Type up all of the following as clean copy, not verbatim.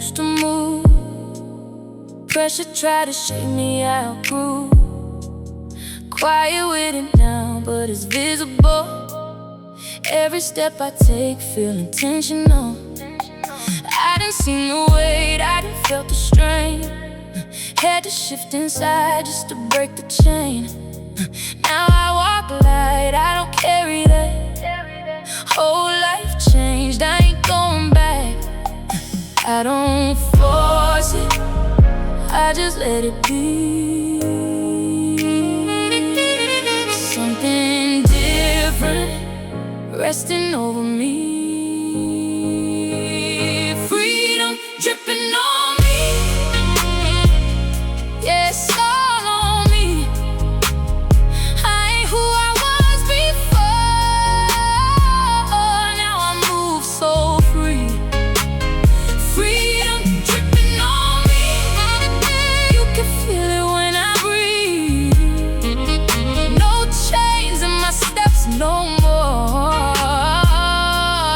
used to move. Pressure tried to shake me out, grew quiet with it now, but it's visible. Every step I take feel intentional. I didn't see the weight, I didn't feel the strain. Had to shift inside just to break the chain. Now I walk light, I don't carry that. Whole life changed, I ain't going back. I don't force it, I just let it be. Something different resting over me. Freedom dripping on me. Yes, all on me. I ain't who I was before. Now I move so free. Freedom dripping on me. You can feel it when I breathe. No chains in my steps no more.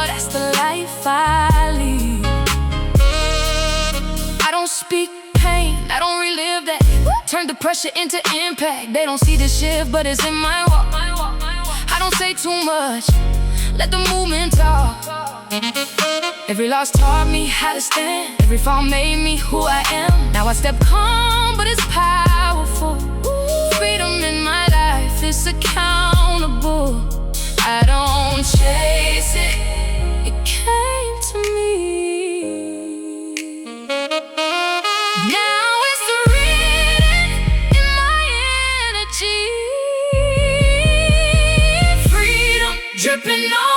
That's the life I lead. I don't speak pain, I don't relive that. Turn the pressure into impact. They don't see the shift, but it's in my walk. I don't say too much, let the movement talk. Every loss taught me how to stand. Every fall made me who I am. Now I step calm, but it's powerful. Freedom in my life is accountable. I don't chase it, it came to me. Now it's written in my energy. Freedom dripping on